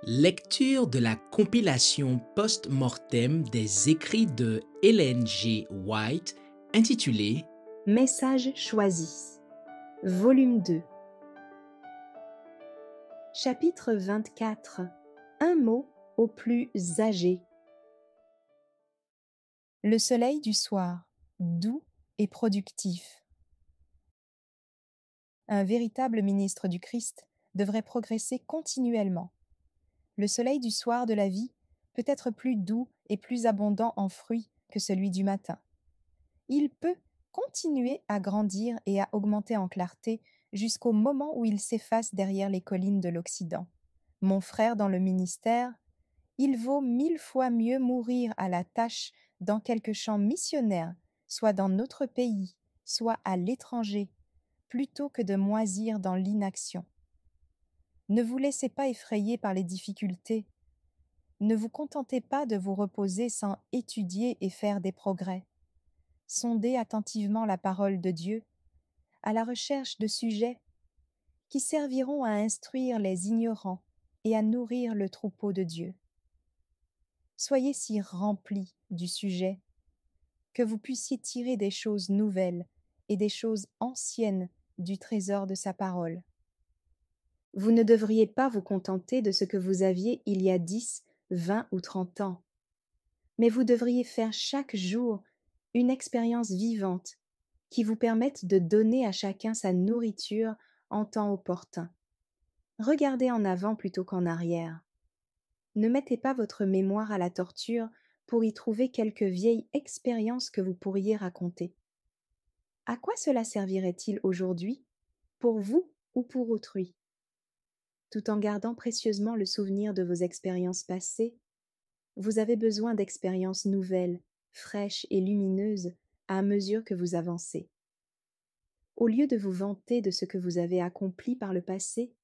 Lecture de la compilation post-mortem des écrits de Ellen G. White intitulée Messages choisis, volume 2. Chapitre 24. Un mot aux plus âgés. Le soleil du soir, doux et productif. Un véritable ministre du Christ devrait progresser continuellement. Le soleil du soir de la vie peut être plus doux et plus abondant en fruits que celui du matin. Il peut continuer à grandir et à augmenter en clarté jusqu'au moment où il s'efface derrière les collines de l'Occident. Mon frère dans le ministère, il vaut 1000 fois mieux mourir à la tâche dans quelque champ missionnaire, soit dans notre pays, soit à l'étranger, plutôt que de moisir dans l'inaction. Ne vous laissez pas effrayer par les difficultés. Ne vous contentez pas de vous reposer sans étudier et faire des progrès. Sondez attentivement la parole de Dieu, à la recherche de sujets qui serviront à instruire les ignorants et à nourrir le troupeau de Dieu. Soyez si remplis du sujet que vous puissiez tirer des choses nouvelles et des choses anciennes du trésor de sa parole. Vous ne devriez pas vous contenter de ce que vous aviez il y a 10, 20 ou 30 ans, mais vous devriez faire chaque jour une expérience vivante qui vous permette de donner à chacun sa nourriture en temps opportun. Regardez en avant plutôt qu'en arrière. Ne mettez pas votre mémoire à la torture pour y trouver quelques vieilles expériences que vous pourriez raconter. À quoi cela servirait-il aujourd'hui, pour vous ou pour autrui? Tout en gardant précieusement le souvenir de vos expériences passées, vous avez besoin d'expériences nouvelles, fraîches et lumineuses à mesure que vous avancez. Au lieu de vous vanter de ce que vous avez accompli par le passé,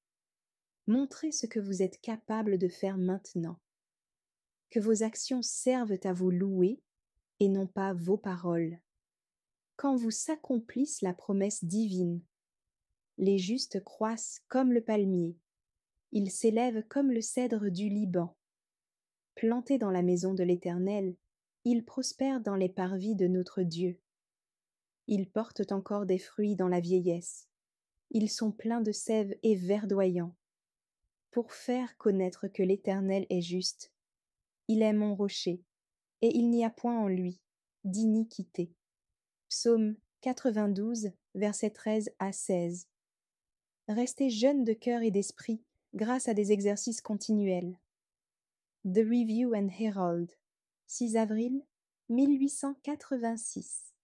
montrez ce que vous êtes capable de faire maintenant. Que vos actions servent à vous louer et non pas vos paroles. Quand vous s'accomplisse la promesse divine, les justes croissent comme le palmier, ils s'élèvent comme le cèdre du Liban. Plantés dans la maison de l'Éternel, ils prospèrent dans les parvis de notre Dieu. Ils portent encore des fruits dans la vieillesse. Ils sont pleins de sève et verdoyants, pour faire connaître que l'Éternel est juste. Il est mon rocher, et il n'y a point en lui d'iniquité. Psaume 92, versets 13 à 16. Restez jeunes de cœur et d'esprit grâce à des exercices continuels. The Review and Herald, 6 avril 1886.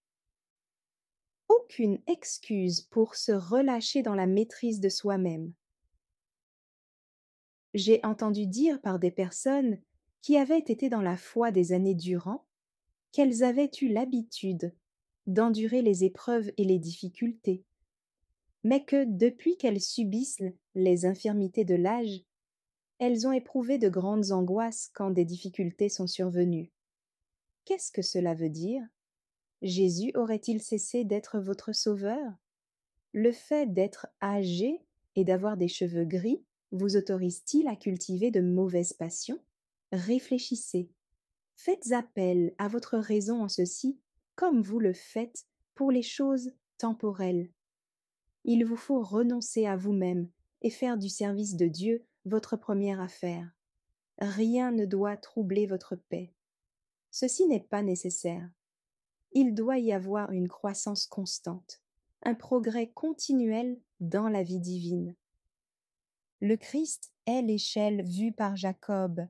Aucune excuse pour se relâcher dans la maîtrise de soi-même. J'ai entendu dire par des personnes qui avaient été dans la foi des années durant qu'elles avaient eu l'habitude d'endurer les épreuves et les difficultés, mais que depuis qu'elles subissent les infirmités de l'âge, elles ont éprouvé de grandes angoisses quand des difficultés sont survenues. Qu'est-ce que cela veut dire? Jésus aurait-il cessé d'être votre sauveur? Le fait d'être âgé et d'avoir des cheveux gris vous autorise-t-il à cultiver de mauvaises passions? Réfléchissez. Faites appel à votre raison en ceci, comme vous le faites pour les choses temporelles. Il vous faut renoncer à vous-même et faire du service de Dieu votre première affaire. Rien ne doit troubler votre paix. Ceci n'est pas nécessaire. Il doit y avoir une croissance constante, un progrès continuel dans la vie divine. Le Christ est l'échelle vue par Jacob,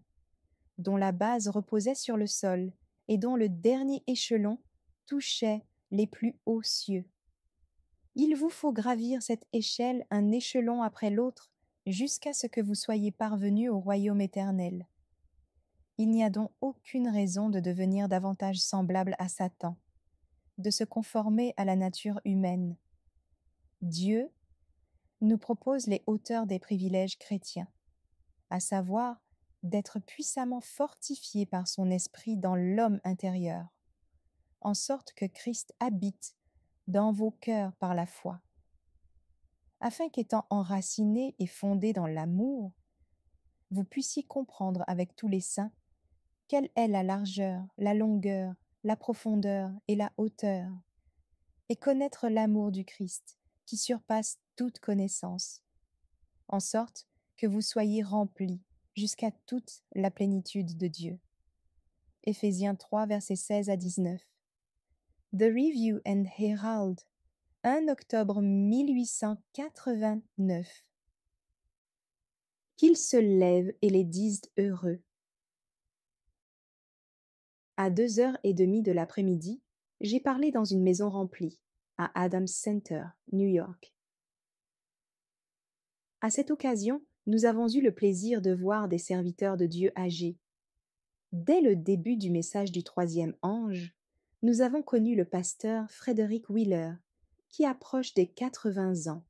dont la base reposait sur le sol et dont le dernier échelon touchait les plus hauts cieux. Il vous faut gravir cette échelle un échelon après l'autre jusqu'à ce que vous soyez parvenus au royaume éternel. Il n'y a donc aucune raison de devenir davantage semblable à Satan, de se conformer à la nature humaine. Dieu nous propose les hauteurs des privilèges chrétiens, à savoir d'être puissamment fortifié par son esprit dans l'homme intérieur, en sorte que Christ habite dans vos cœurs par la foi, afin qu'étant enracinés et fondés dans l'amour, vous puissiez comprendre avec tous les saints quelle est la largeur, la longueur, la profondeur et la hauteur, et connaître l'amour du Christ qui surpasse toute connaissance, en sorte que vous soyez remplis jusqu'à toute la plénitude de Dieu. Éphésiens 3, versets 16 à 19. The Review and Herald, 1 octobre 1889. Qu'ils se lèvent et les disent heureux. À 2h30 de l'après-midi, j'ai parlé dans une maison remplie, à Adams Center, New York. À cette occasion, nous avons eu le plaisir de voir des serviteurs de Dieu âgés. Dès le début du message du troisième ange, nous avons connu le pasteur Frederick Wheeler, qui approche des 80 ans.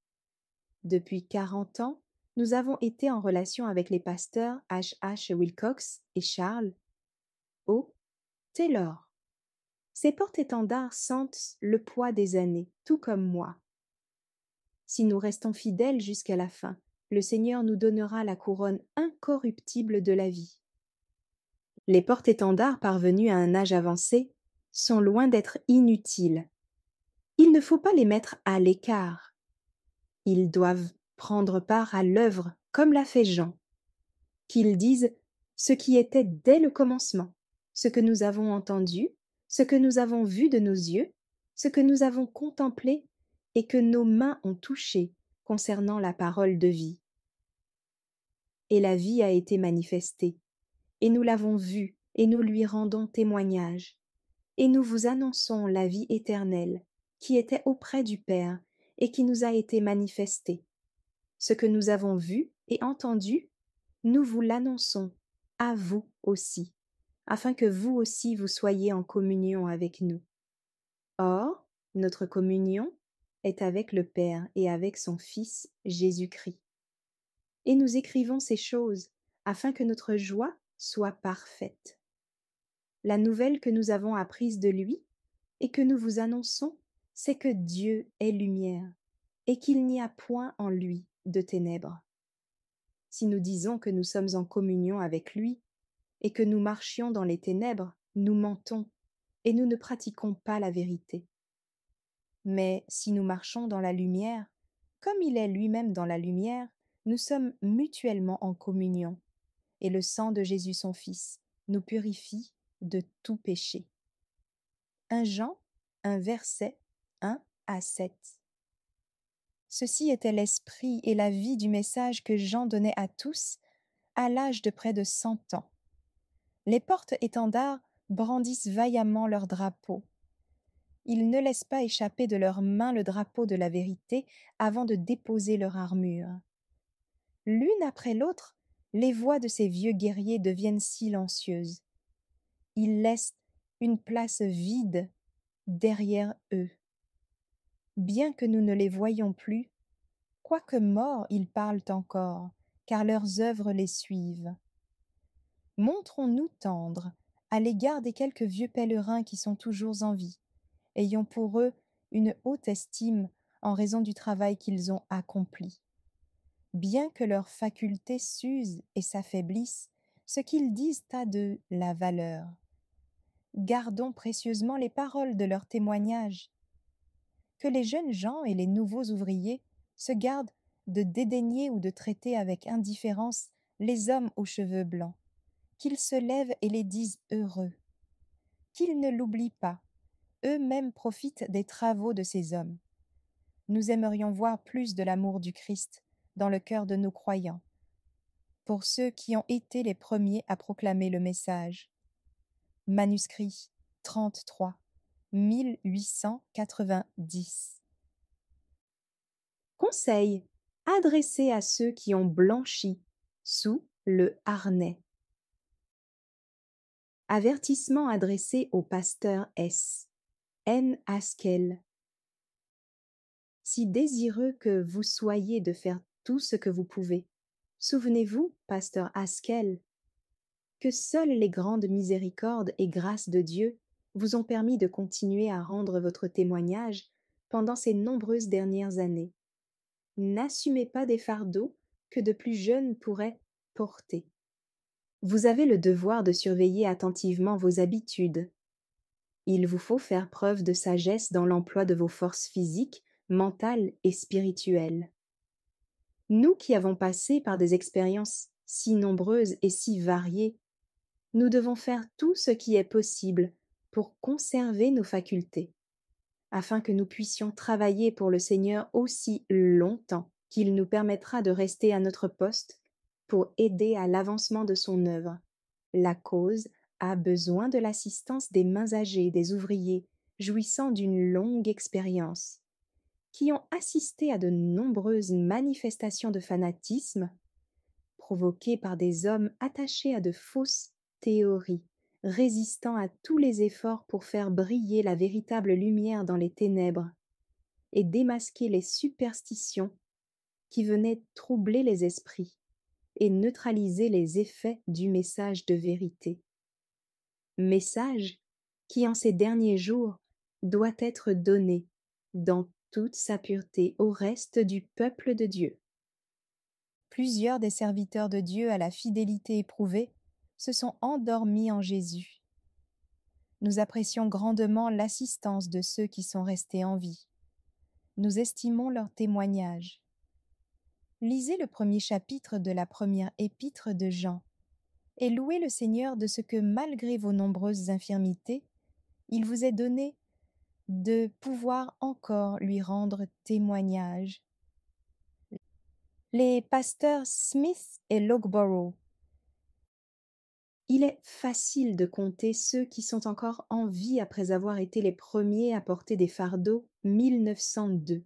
Depuis 40 ans, nous avons été en relation avec les pasteurs H. Wilcox et Charles O. Taylor. Ces porte-étendards sentent le poids des années, tout comme moi. Si nous restons fidèles jusqu'à la fin, le Seigneur nous donnera la couronne incorruptible de la vie. Les porte-étendards parvenus à un âge avancé sont loin d'être inutiles. Il ne faut pas les mettre à l'écart. Ils doivent prendre part à l'œuvre comme l'a fait Jean. Qu'ils disent ce qui était dès le commencement, ce que nous avons entendu, ce que nous avons vu de nos yeux, ce que nous avons contemplé et que nos mains ont touché concernant la parole de vie. Et la vie a été manifestée, et nous l'avons vue, et nous lui rendons témoignage. Et nous vous annonçons la vie éternelle, qui était auprès du Père, et qui nous a été manifestée. Ce que nous avons vu et entendu, nous vous l'annonçons, à vous aussi, afin que vous aussi vous soyez en communion avec nous. Or, notre communion est avec le Père et avec son Fils Jésus-Christ. Et nous écrivons ces choses, afin que notre joie soit parfaite. La nouvelle que nous avons apprise de lui, et que nous vous annonçons, c'est que Dieu est lumière, et qu'il n'y a point en lui de ténèbres. Si nous disons que nous sommes en communion avec lui, et que nous marchions dans les ténèbres, nous mentons, et nous ne pratiquons pas la vérité. Mais si nous marchons dans la lumière, comme il est lui-même dans la lumière, nous sommes mutuellement en communion, et le sang de Jésus son Fils nous purifie de tout péché. 1 Jean, 1 verset 1 à 7. Ceci était l'esprit et la vie du message que Jean donnait à tous à l'âge de près de 100 ans. Les porte-étendards brandissent vaillamment leur drapeau. Ils ne laissent pas échapper de leurs mains le drapeau de la vérité avant de déposer leur armure. L'une après l'autre, les voix de ces vieux guerriers deviennent silencieuses. Ils laissent une place vide derrière eux. Bien que nous ne les voyions plus, quoique morts, ils parlent encore, car leurs œuvres les suivent. Montrons-nous tendres à l'égard des quelques vieux pèlerins qui sont toujours en vie, ayant pour eux une haute estime en raison du travail qu'ils ont accompli. Bien que leurs facultés s'usent et s'affaiblissent, ce qu'ils disent a de la valeur. Gardons précieusement les paroles de leur témoignage. Que les jeunes gens et les nouveaux ouvriers se gardent de dédaigner ou de traiter avec indifférence les hommes aux cheveux blancs, qu'ils se lèvent et les disent heureux. Qu'ils ne l'oublient pas, eux-mêmes profitent des travaux de ces hommes. Nous aimerions voir plus de l'amour du Christ dans le cœur de nos croyants, pour ceux qui ont été les premiers à proclamer le message. Manuscrit 33, 1890. Conseil adressé à ceux qui ont blanchi sous le harnais. Avertissement adressé au pasteur S. N. Haskell. Si désireux que vous soyez de faire tout ce que vous pouvez, souvenez-vous, pasteur Haskell, que seules les grandes miséricordes et grâces de Dieu vous ont permis de continuer à rendre votre témoignage pendant ces nombreuses dernières années. N'assumez pas des fardeaux que de plus jeunes pourraient porter. Vous avez le devoir de surveiller attentivement vos habitudes. Il vous faut faire preuve de sagesse dans l'emploi de vos forces physiques, mentales et spirituelles. Nous qui avons passé par des expériences si nombreuses et si variées, nous devons faire tout ce qui est possible pour conserver nos facultés, afin que nous puissions travailler pour le Seigneur aussi longtemps qu'il nous permettra de rester à notre poste pour aider à l'avancement de son œuvre. La cause a besoin de l'assistance des mains âgées, des ouvriers, jouissant d'une longue expérience, qui ont assisté à de nombreuses manifestations de fanatisme provoquées par des hommes attachés à de fausses théories, résistant à tous les efforts pour faire briller la véritable lumière dans les ténèbres et démasquer les superstitions qui venaient troubler les esprits et neutraliser les effets du message de vérité. Message qui, en ces derniers jours, doit être donné dans toute sa pureté au reste du peuple de Dieu. Plusieurs des serviteurs de Dieu à la fidélité éprouvée se sont endormis en Jésus. Nous apprécions grandement l'assistance de ceux qui sont restés en vie. Nous estimons leur témoignage. Lisez le premier chapitre de la première épître de Jean et louez le Seigneur de ce que, malgré vos nombreuses infirmités, il vous est donné de pouvoir encore lui rendre témoignage. Les pasteurs Smith et Loughborough. Il est facile de compter ceux qui sont encore en vie après avoir été les premiers à porter des fardeaux 1902.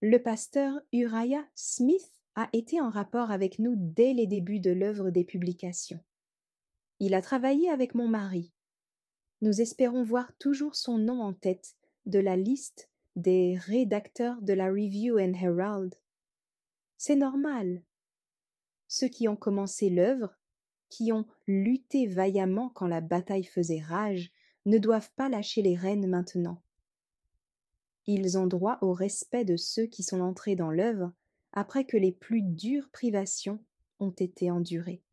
Le pasteur Uriah Smith a été en rapport avec nous dès les débuts de l'œuvre des publications. Il a travaillé avec mon mari. Nous espérons voir toujours son nom en tête de la liste des rédacteurs de la Review and Herald. C'est normal. Ceux qui ont commencé l'œuvre, qui ont lutté vaillamment quand la bataille faisait rage, ne doivent pas lâcher les rênes maintenant. Ils ont droit au respect de ceux qui sont entrés dans l'œuvre après que les plus dures privations ont été endurées.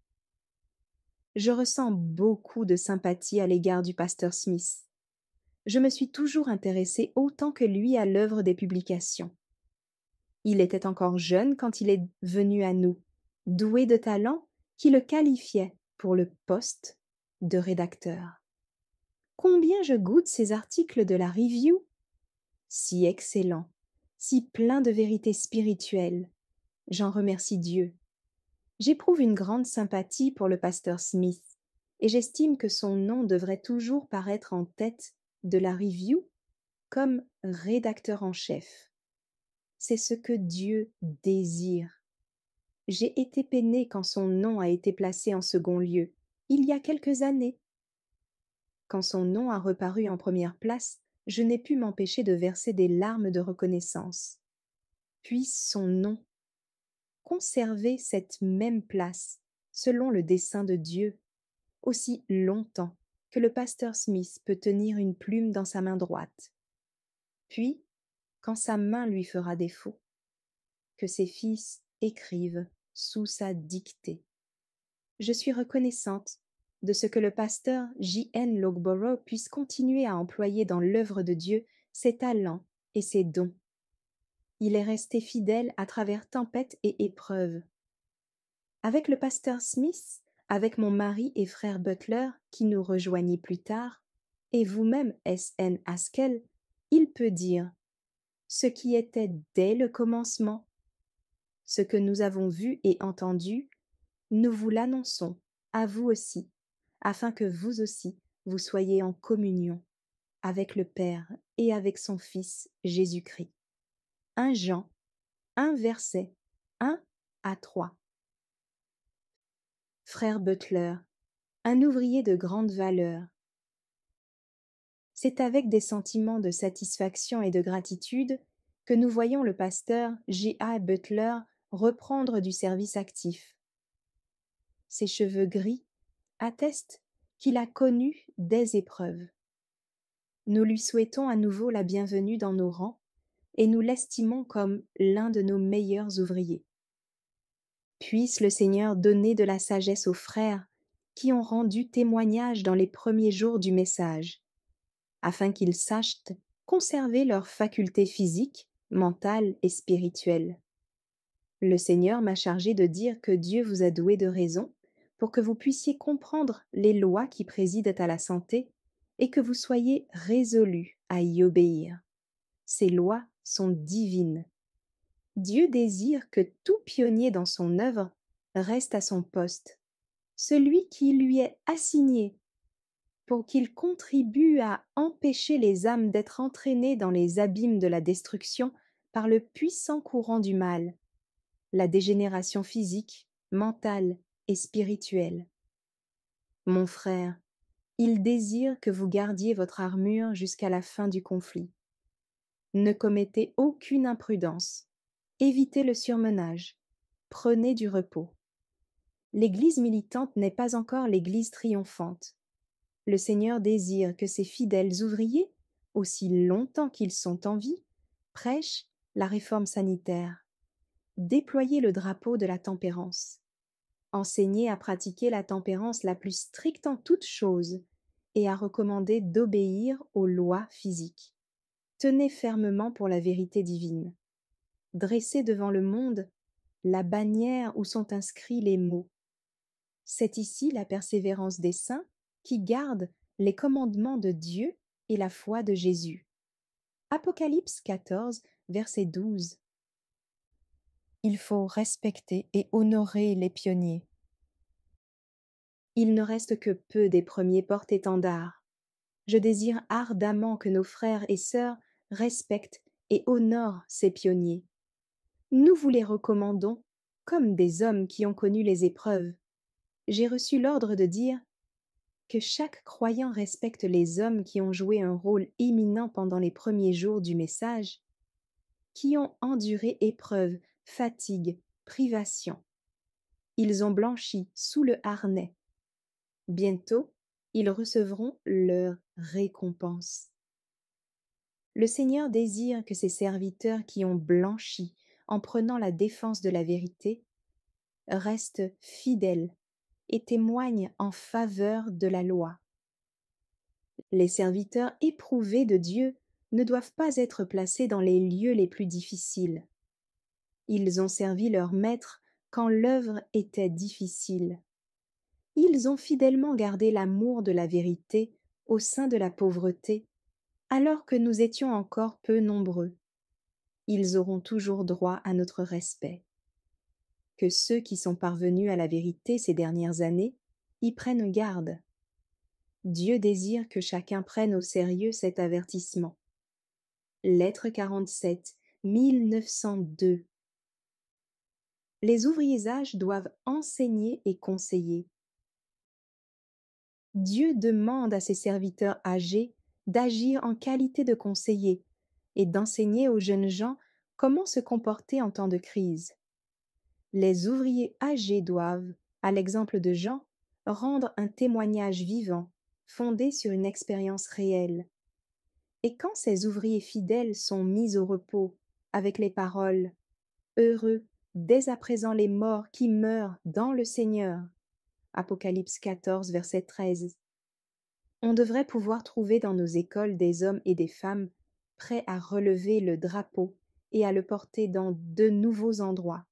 Je ressens beaucoup de sympathie à l'égard du pasteur Smith. Je me suis toujours intéressée autant que lui à l'œuvre des publications. Il était encore jeune quand il est venu à nous, doué de talent qui le qualifiait pour le poste de rédacteur. Combien je goûte ces articles de la Review! Si excellents, si pleins de vérité spirituelle. J'en remercie Dieu. J'éprouve une grande sympathie pour le pasteur Smith, et j'estime que son nom devrait toujours paraître en tête de la Review comme rédacteur en chef. C'est ce que Dieu désire. J'ai été peinée quand son nom a été placé en second lieu, il y a quelques années. Quand son nom a reparu en première place, je n'ai pu m'empêcher de verser des larmes de reconnaissance. Puisse son nom conserver cette même place, selon le dessein de Dieu, aussi longtemps que le pasteur Smith peut tenir une plume dans sa main droite. Puis, quand sa main lui fera défaut, que ses fils écrivent sous sa dictée. Je suis reconnaissante de ce que le pasteur J.N. Loughborough puisse continuer à employer dans l'œuvre de Dieu ses talents et ses dons. Il est resté fidèle à travers tempêtes et épreuves. Avec le pasteur Smith, avec mon mari et frère Butler, qui nous rejoignit plus tard, et vous-même, S.N. Haskell, il peut dire ce qui était dès le commencement. Ce que nous avons vu et entendu, nous vous l'annonçons, à vous aussi, afin que vous aussi, vous soyez en communion avec le Père et avec son Fils Jésus-Christ. 1 Jean, 1 verset 1 à 3. Frère Butler, un ouvrier de grande valeur. C'est avec des sentiments de satisfaction et de gratitude que nous voyons le pasteur J.A. Butler reprendre du service actif. Ses cheveux gris attestent qu'il a connu des épreuves. Nous lui souhaitons à nouveau la bienvenue dans nos rangs et nous l'estimons comme l'un de nos meilleurs ouvriers. Puisse le Seigneur donner de la sagesse aux frères qui ont rendu témoignage dans les premiers jours du message, afin qu'ils sachent conserver leurs facultés physiques, mentales et spirituelles. Le Seigneur m'a chargé de dire que Dieu vous a doué de raison pour que vous puissiez comprendre les lois qui président à la santé et que vous soyez résolus à y obéir. Ces lois sont divines. Dieu désire que tout pionnier dans son œuvre reste à son poste, celui qui lui est assigné, pour qu'il contribue à empêcher les âmes d'être entraînées dans les abîmes de la destruction par le puissant courant du mal, la dégénération physique, mentale et spirituelle. Mon frère, il désire que vous gardiez votre armure jusqu'à la fin du conflit. Ne commettez aucune imprudence. Évitez le surmenage. Prenez du repos. L'Église militante n'est pas encore l'Église triomphante. Le Seigneur désire que ses fidèles ouvriers, aussi longtemps qu'ils sont en vie, prêchent la réforme sanitaire. Déployez le drapeau de la tempérance. Enseignez à pratiquer la tempérance la plus stricte en toutes choses et à recommander d'obéir aux lois physiques. Tenez fermement pour la vérité divine. Dressez devant le monde la bannière où sont inscrits les mots. C'est ici la persévérance des saints qui gardent les commandements de Dieu et la foi de Jésus. Apocalypse 14, verset 12. Il faut respecter et honorer les pionniers. Il ne reste que peu des premiers porte-étendards. Je désire ardemment que nos frères et sœurs respectent et honorent ces pionniers. Nous vous les recommandons comme des hommes qui ont connu les épreuves. J'ai reçu l'ordre de dire que chaque croyant respecte les hommes qui ont joué un rôle éminent pendant les premiers jours du message, qui ont enduré épreuves, fatigues, privations. Ils ont blanchi sous le harnais. Bientôt, ils recevront leur récompense. Le Seigneur désire que ses serviteurs qui ont blanchi en prenant la défense de la vérité restent fidèles et témoignent en faveur de la loi. Les serviteurs éprouvés de Dieu ne doivent pas être placés dans les lieux les plus difficiles. Ils ont servi leur maître quand l'œuvre était difficile. Ils ont fidèlement gardé l'amour de la vérité au sein de la pauvreté, alors que nous étions encore peu nombreux. Ils auront toujours droit à notre respect. Que ceux qui sont parvenus à la vérité ces dernières années y prennent garde. Dieu désire que chacun prenne au sérieux cet avertissement. Lettre 47, 1902. Les ouvriers-âges doivent enseigner et conseiller. Dieu demande à ses serviteurs âgés d'agir en qualité de conseillers et d'enseigner aux jeunes gens comment se comporter en temps de crise. Les ouvriers âgés doivent, à l'exemple de Jean, rendre un témoignage vivant, fondé sur une expérience réelle. Et quand ces ouvriers fidèles sont mis au repos avec les paroles « Heureux dès à présent les morts qui meurent dans le Seigneur » Apocalypse 14, verset 13. On devrait pouvoir trouver dans nos écoles des hommes et des femmes prêts à relever le drapeau et à le porter dans de nouveaux endroits.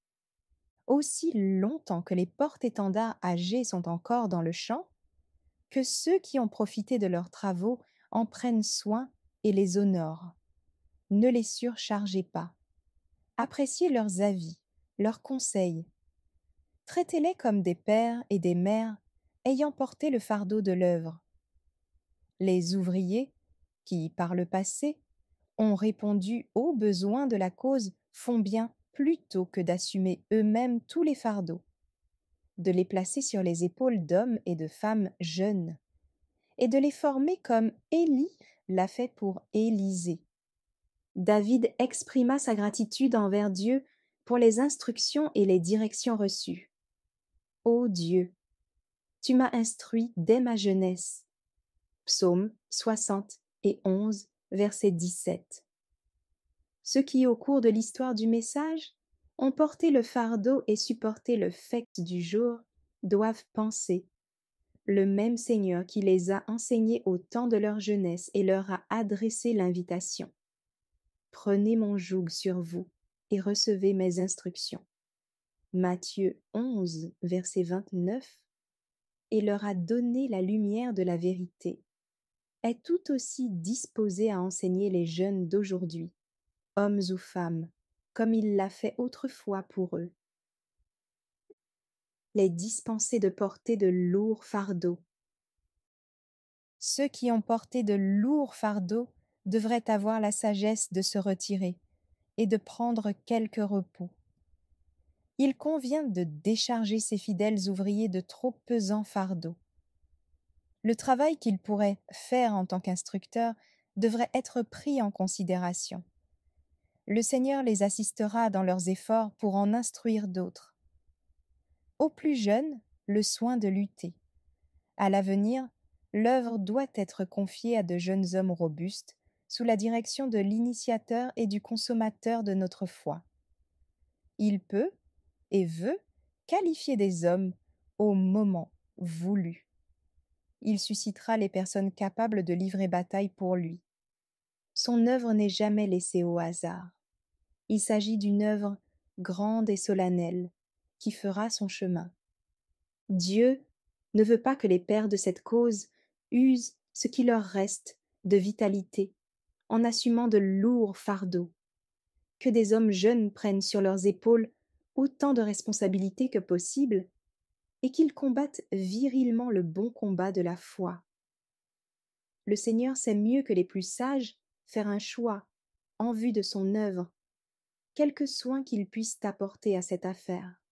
Aussi longtemps que les porte-étendards âgés sont encore dans le champ, que ceux qui ont profité de leurs travaux en prennent soin et les honorent. Ne les surchargez pas. Appréciez leurs avis, leurs conseils. Traitez-les comme des pères et des mères ayant porté le fardeau de l'œuvre. Les ouvriers, qui, par le passé, ont répondu aux besoins de la cause, font bien plutôt que d'assumer eux-mêmes tous les fardeaux, de les placer sur les épaules d'hommes et de femmes jeunes, et de les former comme Élie l'a fait pour Élisée. David exprima sa gratitude envers Dieu pour les instructions et les directions reçues. Ô Dieu, tu m'as instruit dès ma jeunesse. Psaume 71, verset 17. Ce qui, au cours de l'histoire du message, ont porté le fardeau et supporté le fait du jour doivent penser: le même Seigneur qui les a enseignés au temps de leur jeunesse et leur a adressé l'invitation. Prenez mon joug sur vous et recevez mes instructions. Matthieu 11, verset 29, et leur a donné la lumière de la vérité, est tout aussi disposé à enseigner les jeunes d'aujourd'hui, hommes ou femmes, comme il l'a fait autrefois pour eux. Les dispenser de porter de lourds fardeaux. Ceux qui ont porté de lourds fardeaux devraient avoir la sagesse de se retirer et de prendre quelque repos. Il convient de décharger ces fidèles ouvriers de trop pesants fardeaux. Le travail qu'ils pourraient faire en tant qu'instructeurs devrait être pris en considération. Le Seigneur les assistera dans leurs efforts pour en instruire d'autres. Aux plus jeunes, le soin de lutter. À l'avenir, l'œuvre doit être confiée à de jeunes hommes robustes, sous la direction de l'initiateur et du consommateur de notre foi. Il peut et veut qualifier des hommes au moment voulu. Il suscitera les personnes capables de livrer bataille pour lui. Son œuvre n'est jamais laissée au hasard. Il s'agit d'une œuvre grande et solennelle qui fera son chemin. Dieu ne veut pas que les pères de cette cause usent ce qui leur reste de vitalité en assumant de lourds fardeaux, que des hommes jeunes prennent sur leurs épaules autant de responsabilités que possible et qu'ils combattent virilement le bon combat de la foi. Le Seigneur sait mieux que les plus sages faire un choix en vue de son œuvre, quelque soin qu'il puisse apporter à cette affaire.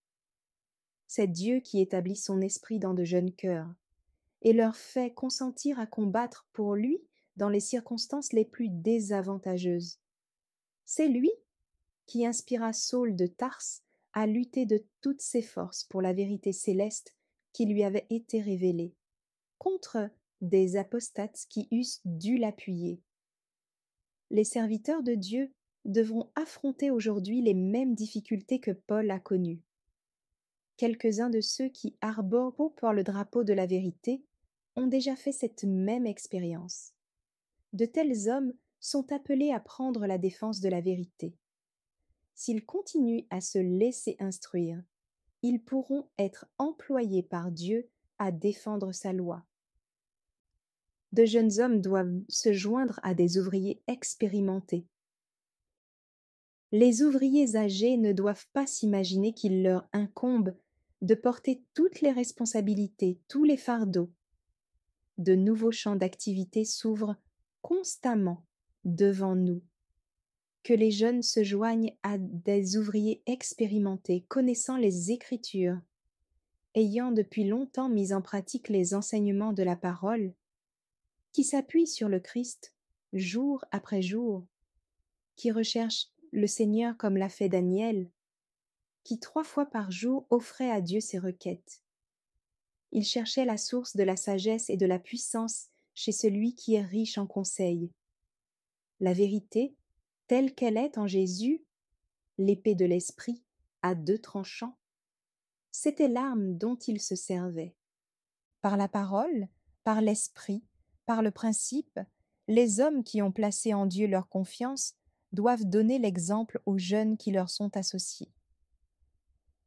C'est Dieu qui établit son esprit dans de jeunes cœurs et leur fait consentir à combattre pour lui dans les circonstances les plus désavantageuses. C'est lui qui inspira Saul de Tarse à lutter de toutes ses forces pour la vérité céleste qui lui avait été révélée, contre des apostates qui eussent dû l'appuyer. Les serviteurs de Dieu devront affronter aujourd'hui les mêmes difficultés que Paul a connues. Quelques-uns de ceux qui arborent pour le drapeau de la vérité ont déjà fait cette même expérience. De tels hommes sont appelés à prendre la défense de la vérité. S'ils continuent à se laisser instruire, ils pourront être employés par Dieu à défendre sa loi. De jeunes hommes doivent se joindre à des ouvriers expérimentés. Les ouvriers âgés ne doivent pas s'imaginer qu'il leur incombe de porter toutes les responsabilités, tous les fardeaux. De nouveaux champs d'activité s'ouvrent constamment devant nous. Que les jeunes se joignent à des ouvriers expérimentés, connaissant les Écritures, ayant depuis longtemps mis en pratique les enseignements de la parole, qui s'appuient sur le Christ jour après jour, qui recherchent le Seigneur comme l'a fait Daniel, qui 3 fois par jour offrait à Dieu ses requêtes. Il cherchait la source de la sagesse et de la puissance chez celui qui est riche en conseils. La vérité, telle qu'elle est en Jésus, l'épée de l'esprit, à 2 tranchants, c'était l'arme dont il se servait. Par la parole, par l'esprit, par le principe, les hommes qui ont placé en Dieu leur confiance doivent donner l'exemple aux jeunes qui leur sont associés.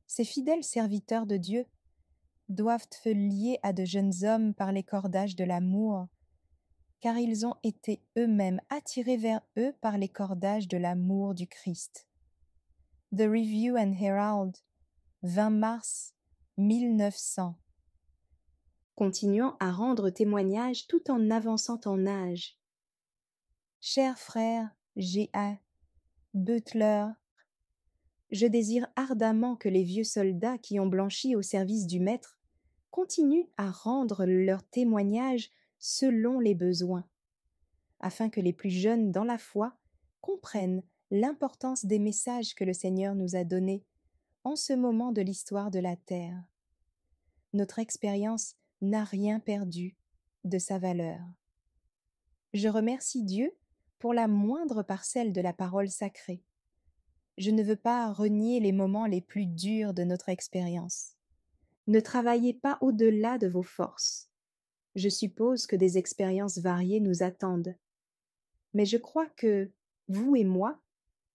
Ces fidèles serviteurs de Dieu doivent se lier à de jeunes hommes par les cordages de l'amour, car ils ont été eux-mêmes attirés vers eux par les cordages de l'amour du Christ. The Review and Herald, 20 mars 1900. Continuant à rendre témoignage tout en avançant en âge. Cher frère G.A. Butler, je désire ardemment que les vieux soldats qui ont blanchi au service du Maître continuent à rendre leur témoignage selon les besoins, afin que les plus jeunes dans la foi comprennent l'importance des messages que le Seigneur nous a donnés en ce moment de l'histoire de la terre. Notre expérience n'a rien perdu de sa valeur. Je remercie Dieu pour la moindre parcelle de la parole sacrée. Je ne veux pas renier les moments les plus durs de notre expérience. Ne travaillez pas au-delà de vos forces. Je suppose que des expériences variées nous attendent. Mais je crois que, vous et moi,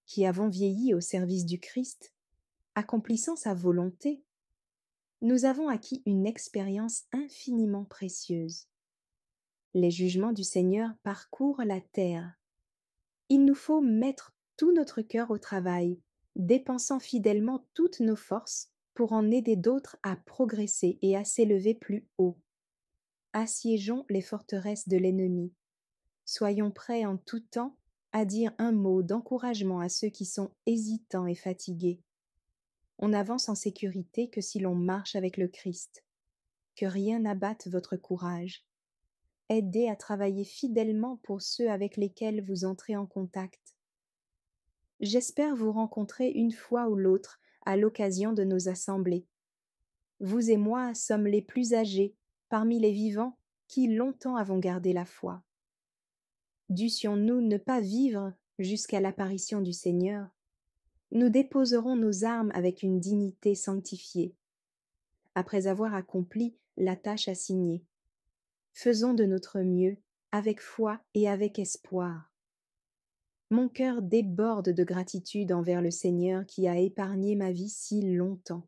qui avons vieilli au service du Christ, accomplissant sa volonté, nous avons acquis une expérience infiniment précieuse. Les jugements du Seigneur parcourent la terre. Il nous faut mettre tout notre cœur au travail, dépensant fidèlement toutes nos forces pour en aider d'autres à progresser et à s'élever plus haut. Assiégeons les forteresses de l'ennemi. Soyons prêts en tout temps à dire un mot d'encouragement à ceux qui sont hésitants et fatigués. On n'avance en sécurité que si l'on marche avec le Christ. Que rien n'abatte votre courage. Aidez à travailler fidèlement pour ceux avec lesquels vous entrez en contact. J'espère vous rencontrer une fois ou l'autre à l'occasion de nos assemblées. Vous et moi sommes les plus âgés parmi les vivants qui longtemps avons gardé la foi. Dussions-nous ne pas vivre jusqu'à l'apparition du Seigneur, nous déposerons nos armes avec une dignité sanctifiée, après avoir accompli la tâche assignée. Faisons de notre mieux, avec foi et avec espoir. Mon cœur déborde de gratitude envers le Seigneur qui a épargné ma vie si longtemps.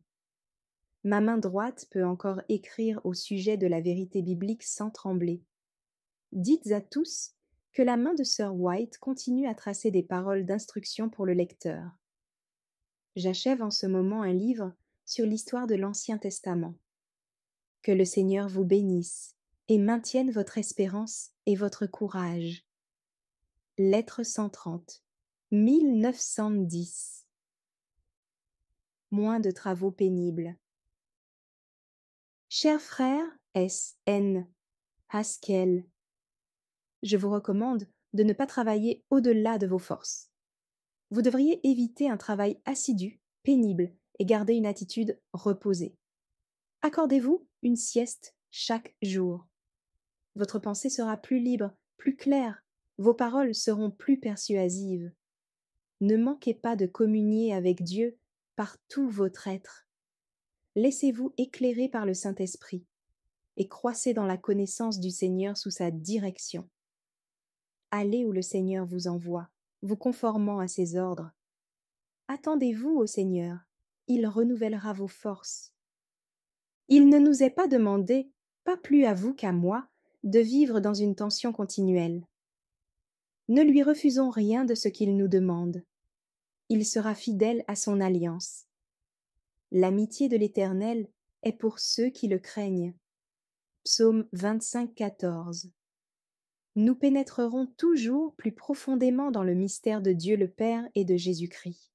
Ma main droite peut encore écrire au sujet de la vérité biblique sans trembler. Dites à tous que la main de Sir White continue à tracer des paroles d'instruction pour le lecteur. J'achève en ce moment un livre sur l'histoire de l'Ancien Testament. Que le Seigneur vous bénisse et maintienne votre espérance et votre courage. Lettre 130, 1910. Moins de travaux pénibles. Cher frère S.N. Haskell, je vous recommande de ne pas travailler au-delà de vos forces. Vous devriez éviter un travail assidu, pénible et garder une attitude reposée. Accordez-vous une sieste chaque jour. Votre pensée sera plus libre, plus claire, vos paroles seront plus persuasives. Ne manquez pas de communier avec Dieu par tout votre être. Laissez-vous éclairer par le Saint-Esprit et croissez dans la connaissance du Seigneur sous sa direction. Allez où le Seigneur vous envoie, vous conformant à ses ordres. Attendez-vous au Seigneur, il renouvellera vos forces. Il ne nous est pas demandé, pas plus à vous qu'à moi, de vivre dans une tension continuelle. Ne lui refusons rien de ce qu'il nous demande. Il sera fidèle à son alliance. L'amitié de l'Éternel est pour ceux qui le craignent. Psaume 25, 14. Nous pénétrerons toujours plus profondément dans le mystère de Dieu le Père et de Jésus-Christ.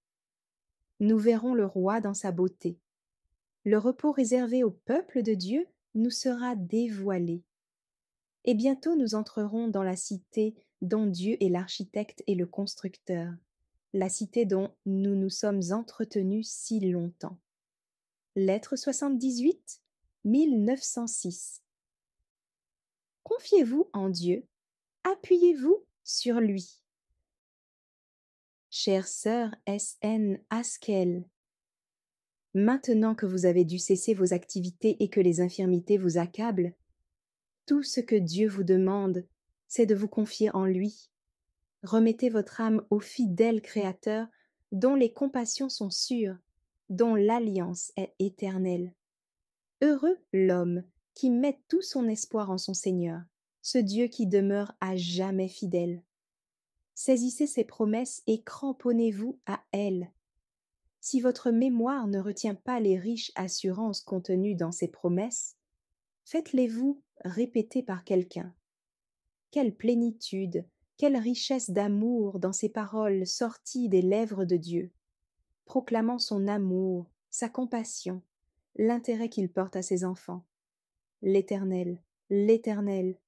Nous verrons le Roi dans sa beauté. Le repos réservé au peuple de Dieu nous sera dévoilé. Et bientôt nous entrerons dans la cité dont Dieu est l'architecte et le constructeur, la cité dont nous nous sommes entretenus si longtemps. Lettre 78, 1906. Confiez-vous en Dieu, appuyez-vous sur lui. Chère sœur S.N. Haskell, maintenant que vous avez dû cesser vos activités et que les infirmités vous accablent, tout ce que Dieu vous demande, c'est de vous confier en lui. Remettez votre âme au fidèle Créateur, dont les compassions sont sûres, dont l'alliance est éternelle. Heureux l'homme qui met tout son espoir en son Seigneur, ce Dieu qui demeure à jamais fidèle. Saisissez ses promesses et cramponnez-vous à elles. Si votre mémoire ne retient pas les riches assurances contenues dans ces promesses, faites-les-vous répéter par quelqu'un. Quelle plénitude, quelle richesse d'amour dans ces paroles sorties des lèvres de Dieu, proclamant son amour, sa compassion, l'intérêt qu'il porte à ses enfants. L'Éternel, l'Éternel,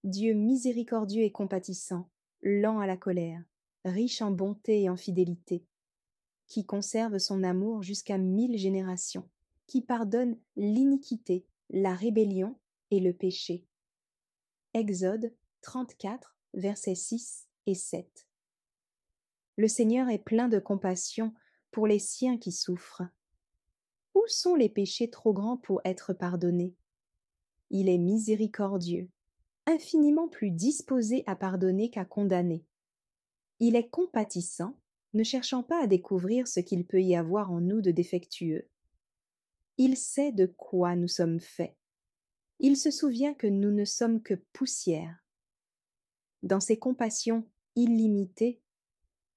Dieu miséricordieux et compatissant, lent à la colère, riche en bonté et en fidélité, qui conserve son amour jusqu'à 1000 générations, qui pardonne l'iniquité, la rébellion et le péché. Exode 34, versets 6 et 7. Le Seigneur est plein de compassion pour les siens qui souffrent. Où sont les péchés trop grands pour être pardonnés? Il est miséricordieux, infiniment plus disposé à pardonner qu'à condamner. Il est compatissant, ne cherchant pas à découvrir ce qu'il peut y avoir en nous de défectueux. Il sait de quoi nous sommes faits. Il se souvient que nous ne sommes que poussière. Dans ses compassions illimitées,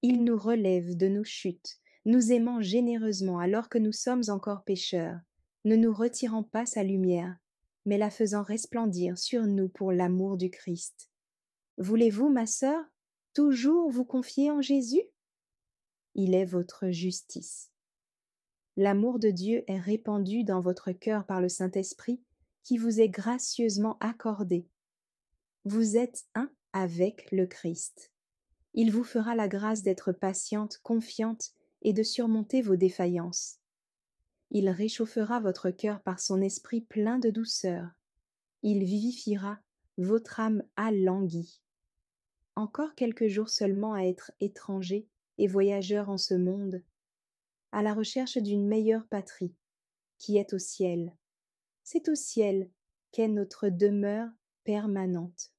il nous relève de nos chutes, nous aimant généreusement alors que nous sommes encore pécheurs, ne nous retirant pas sa lumière, mais la faisant resplendir sur nous pour l'amour du Christ. Voulez-vous, ma sœur, toujours vous confier en Jésus? Il est votre justice. L'amour de Dieu est répandu dans votre cœur par le Saint-Esprit qui vous est gracieusement accordé. Vous êtes un avec le Christ. Il vous fera la grâce d'être patiente, confiante et de surmonter vos défaillances. Il réchauffera votre cœur par son esprit plein de douceur. Il vivifiera votre âme alanguie. Encore quelques jours seulement à être étranger et voyageur en ce monde, à la recherche d'une meilleure patrie, qui est au ciel. C'est au ciel qu'est notre demeure permanente.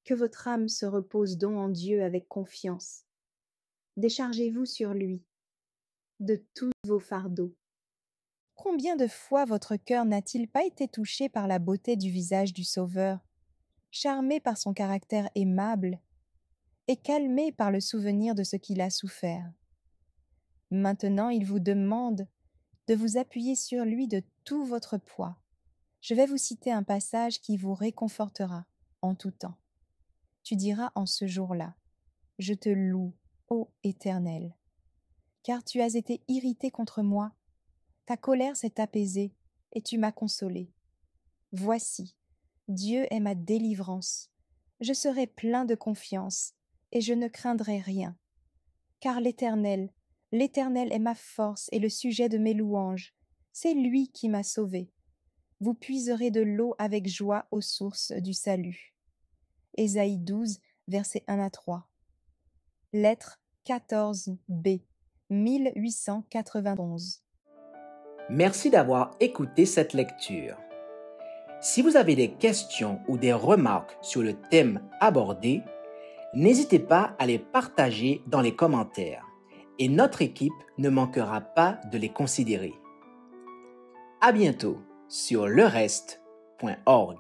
Que votre âme se repose donc en Dieu avec confiance. Déchargez-vous sur lui de tous vos fardeaux. Combien de fois votre cœur n'a-t-il pas été touché par la beauté du visage du Sauveur, charmé par son caractère aimable et calmé par le souvenir de ce qu'il a souffert? Maintenant, il vous demande de vous appuyer sur lui de tout votre poids. Je vais vous citer un passage qui vous réconfortera en tout temps. Tu diras en ce jour-là: je te loue, ô Éternel, car tu as été irrité contre moi, ta colère s'est apaisée et tu m'as consolé. Voici, Dieu est ma délivrance, je serai plein de confiance et je ne craindrai rien, car l'Éternel est ma force et le sujet de mes louanges, c'est lui qui m'a sauvé. Vous puiserez de l'eau avec joie aux sources du salut. Ésaïe 12, versets 1 à 3. Lettre 14b, 1891. Merci d'avoir écouté cette lecture. Si vous avez des questions ou des remarques sur le thème abordé, n'hésitez pas à les partager dans les commentaires et notre équipe ne manquera pas de les considérer. À bientôt sur lereste.org.